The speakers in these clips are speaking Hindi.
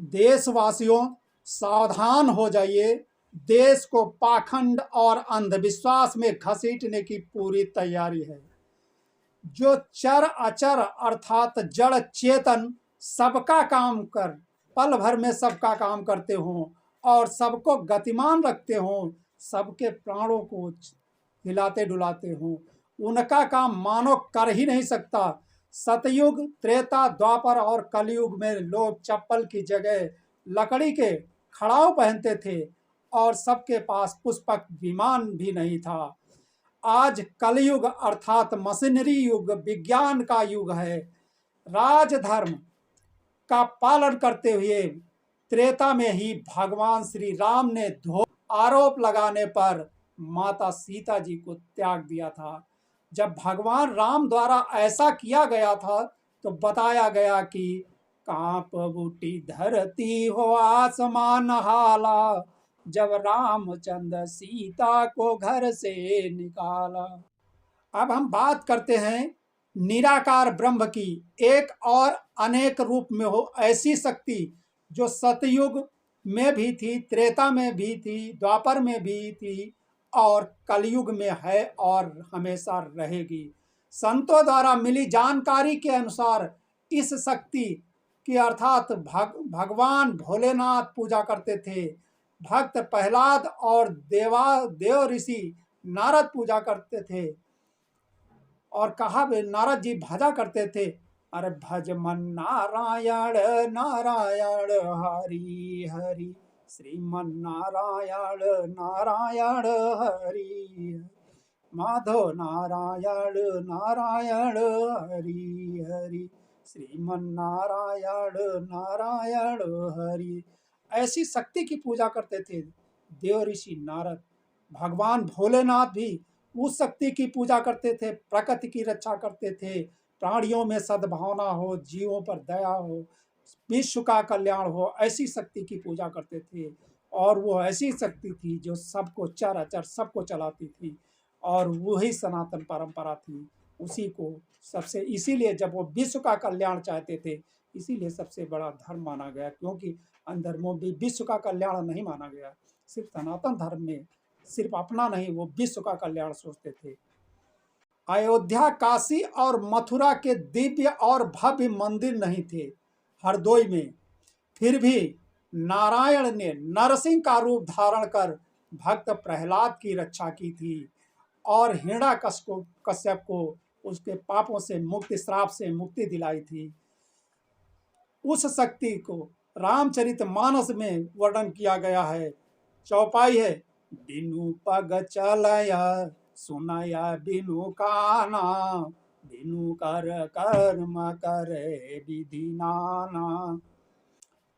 देशवासियों सावधान हो जाइए, देश को पाखंड और अंधविश्वास में घसीटने की पूरी तैयारी है। जो चर अचर अर्थात जड़ चेतन सबका काम कर पल भर में सबका काम करते हों और सबको गतिमान रखते हों, सबके प्राणों को हिलाते डुलाते हों, उनका काम मानव कर ही नहीं सकता। सतयुग, त्रेता, द्वापर और कलयुग में लोग चप्पल की जगह लकड़ी के खड़ाऊ पहनते थे और सबके पास पुष्पक विमान भी नहीं था। आज कलयुग अर्थात मशीनरी युग, विज्ञान का युग है। राजधर्म का पालन करते हुए त्रेता में ही भगवान श्री राम ने आरोप लगाने पर माता सीता जी को त्याग दिया था। जब भगवान राम द्वारा ऐसा किया गया था तो बताया गया कि कांप उठी धरती हो आसमान हाला, जब रामचंद्र सीता को घर से निकाला। अब हम बात करते हैं निराकार ब्रह्म की, एक और अनेक रूप में हो ऐसी शक्ति जो सतयुग में भी थी, त्रेता में भी थी, द्वापर में भी थी और कलयुग में है और हमेशा रहेगी। संतों द्वारा मिली जानकारी के अनुसार इस शक्ति की अर्थात भगवान भोलेनाथ पूजा करते थे। भक्त प्रहलाद और देव ऋषि नारद पूजा करते थे और कहा नारद जी भजा करते थे, अरे भज मन नारायण नारायण हरि हरि, श्रीमन नारायण नारायण हरि, माधव नारायण नारायण हरि हरि, श्रीमन नारायण नारायण हरि। ऐसी शक्ति की पूजा करते थे देव ऋषि नारद। भगवान भोलेनाथ भी उस शक्ति की पूजा करते थे, प्रकृति की रक्षा करते थे, प्राणियों में सद्भावना हो, जीवों पर दया हो, विश्व का कल्याण हो, ऐसी शक्ति की पूजा करते थे। और वो ऐसी शक्ति थी जो सबको चर अचर सबको चलाती थी और वही सनातन परंपरा थी। उसी को सबसे, इसीलिए जब वो विश्व का कल्याण चाहते थे, इसीलिए सबसे बड़ा धर्म माना गया, क्योंकि अन्य धर्मों में विश्व का कल्याण नहीं माना गया। सिर्फ सनातन धर्म में सिर्फ अपना नहीं, वो विश्व का कल्याण सोचते थे। अयोध्या, काशी और मथुरा के दिव्य और भव्य मंदिर नहीं थे हरदोई में, फिर भी नारायण ने नरसिंह का रूप धारण कर भक्त प्रहलाद की रक्षा की थी और हिरण्यकश्यप को उसके पापों से मुक्ति, श्राप से मुक्ति दिलाई थी। उस शक्ति को रामचरितमानस में वर्णन किया गया है। चौपाई है, बिनु पग चलया सुनया बिनु काना, बिनु कर कर्म करे विधि नाना।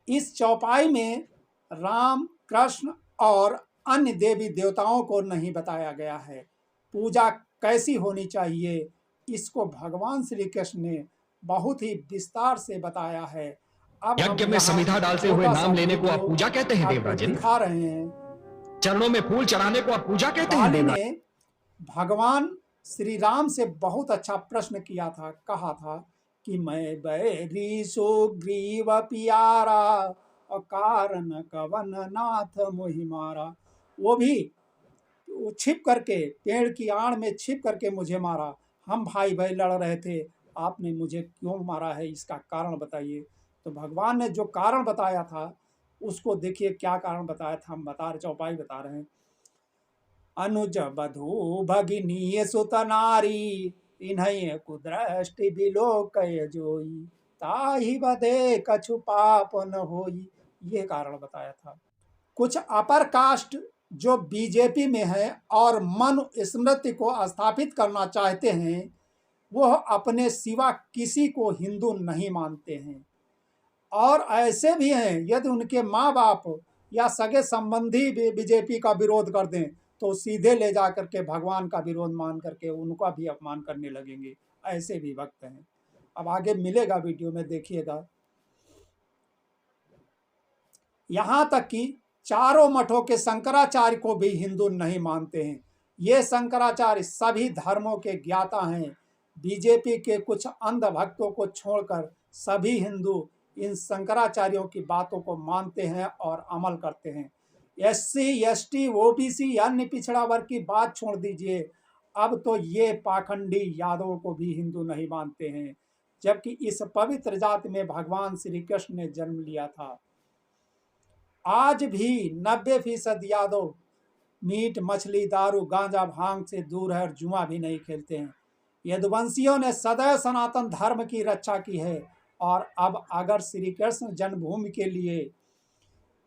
इस चौपाई में राम, कृष्ण और अन्य देवी देवताओं को नहीं बताया गया है। पूजा कैसी होनी चाहिए इसको भगवान श्री कृष्ण ने बहुत ही विस्तार से बताया है। अब यज्ञ में समिधा डालते हुए नाम लेने को आप पूजा कहते हैं देवराजन? दिखा रहे हैं। चरणों में फूल चढ़ाने को आप पूजा कहते हैं देवराजन? ने भगवान श्री राम से बहुत अच्छा प्रश्न किया था, कहा था कि मैं बैरी सुग्रीव पियारा और कारण कवन नाथ मोहि मारा। वो भी छिप करके, पेड़ की आड़ में छिप करके मुझे मारा। हम भाई भाई लड़ रहे थे, आपने मुझे क्यों मारा है, इसका कारण बताइए। तो भगवान ने जो कारण बताया था उसको देखिए, क्या कारण बताया था, हम बता रहे, चौपाई बता रहे हैं। अनुज बधू भगिनी सुत नारी, इन्हें कुदृष्टि बिलोकय जोई, ताहि बधे कछु पाप न होई। ये कारण बताया था। कुछ अपर कास्ट जो बीजेपी में है और मनु स्मृति को स्थापित करना चाहते हैं, वो अपने सिवा किसी को हिंदू नहीं मानते हैं। और ऐसे भी हैं, यदि उनके माँ बाप या सगे संबंधी भी बीजेपी का विरोध कर दें तो सीधे ले जा करके भगवान का विरोध मान करके उनका भी अपमान करने लगेंगे। ऐसे भी भक्त हैं। अब आगे मिलेगा वीडियो में, देखिएगा। यहाँ तक कि चारों मठों के शंकराचार्य को भी हिंदू नहीं मानते हैं। ये शंकराचार्य सभी धर्मों के ज्ञाता हैं। बीजेपी के कुछ अंध भक्तों को छोड़कर सभी हिंदू इन शंकराचार्यों की बातों को मानते हैं और अमल करते हैं। SC, ST, OBC अन्य पिछड़ा वर्ग की बात छोड़ दीजिए, अब तो ये पाखंडी यादवों को भी हिंदू नहीं मानते हैं, जबकि इस पवित्र जाति में भगवान श्री कृष्ण ने जन्म लिया था। आज भी 90% यादव मीट, मछली, दारू, गांजा, भांग से दूर है और जुआ भी नहीं खेलते हैं। यदुवंशियों ने सदैव सनातन धर्म की रक्षा की है और अब अगर श्री कृष्ण जन्मभूमि के लिए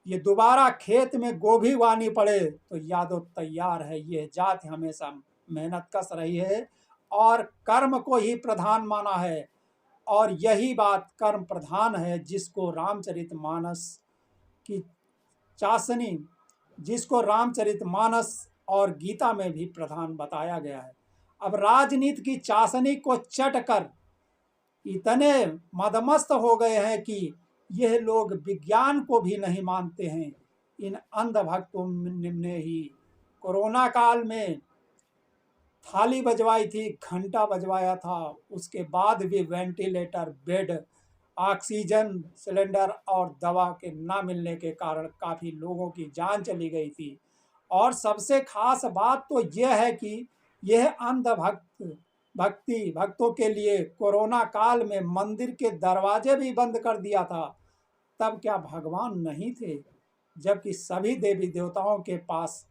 ये दोबारा खेत में गोभी उगानी पड़े तो यादव तैयार है। यह जाति हमेशा मेहनतकश रही है और कर्म को ही प्रधान माना है, और यही बात कर्म प्रधान है जिसको रामचरितमानस और गीता में भी प्रधान बताया गया है। अब राजनीति की चाशनी को चटकर इतने मदमस्त हो गए हैं कि यह लोग विज्ञान को भी नहीं मानते हैं। इन अंधभक्तों ने ही कोरोना काल में थाली बजवाई थी, घंटा बजवाया था, उसके बाद भी वेंटिलेटर, बेड, ऑक्सीजन सिलेंडर और दवा के ना मिलने के कारण काफ़ी लोगों की जान चली गई थी। और सबसे खास बात तो यह है कि यह भक्तों के लिए कोरोना काल में मंदिर के दरवाजे भी बंद कर दिया था। तब क्या भगवान नहीं थे? जबकि सभी देवी देवताओं के पास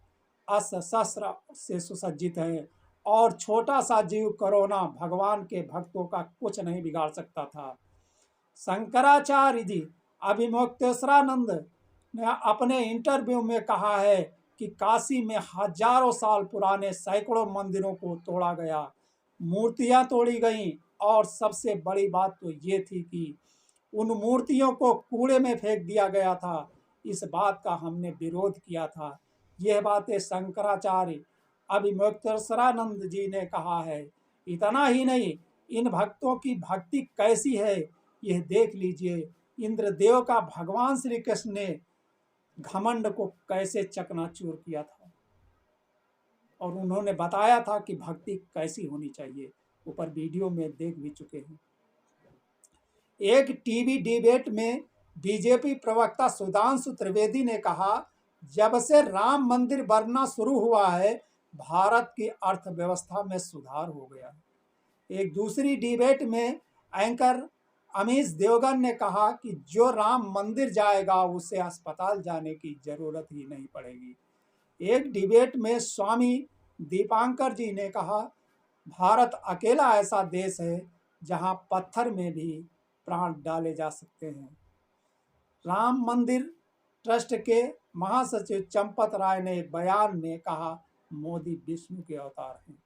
अस्त्र शस्त्र से सुसज्जित हैं और छोटा सा जीव कोरोना भगवान के भक्तों का कुछ नहीं बिगाड़ सकता था। शंकराचार्य जी अभिमुक्तेश्वरानंद ने अपने इंटरव्यू में कहा है कि काशी में हजारों साल पुराने सैकड़ों मंदिरों को तोड़ा गया, मूर्तियां तोड़ी गईं, और सबसे बड़ी बात तो ये थी कि उन मूर्तियों को कूड़े में फेंक दिया गया था। इस बात का हमने विरोध किया था। यह बातें शंकराचार्य अभिमुक्तेश्वरानंद जी ने कहा है। इतना ही नहीं, इन भक्तों की भक्ति कैसी है यह देख लीजिए। इंद्रदेव का भगवान श्री कृष्ण ने घमंड को कैसे चकनाचूर किया था और उन्होंने बताया था कि भक्ति कैसी होनी चाहिए। ऊपर वीडियो में देख भी चुके हैं। एक टीवी डिबेट में बीजेपी प्रवक्ता सुधांशु त्रिवेदी ने कहा, जब से राम मंदिर बनना शुरू हुआ है भारत की अर्थव्यवस्था में सुधार हो गया है। एक दूसरी डिबेट में एंकर अमीश देवगन ने कहा कि जो राम मंदिर जाएगा उसे अस्पताल जाने की जरूरत ही नहीं पड़ेगी। एक डिबेट में स्वामी दीपांकर जी ने कहा, भारत अकेला ऐसा देश है जहां पत्थर में भी प्राण डाले जा सकते हैं। राम मंदिर ट्रस्ट के महासचिव चंपत राय ने एक बयान में कहा, मोदी विष्णु के अवतार हैं।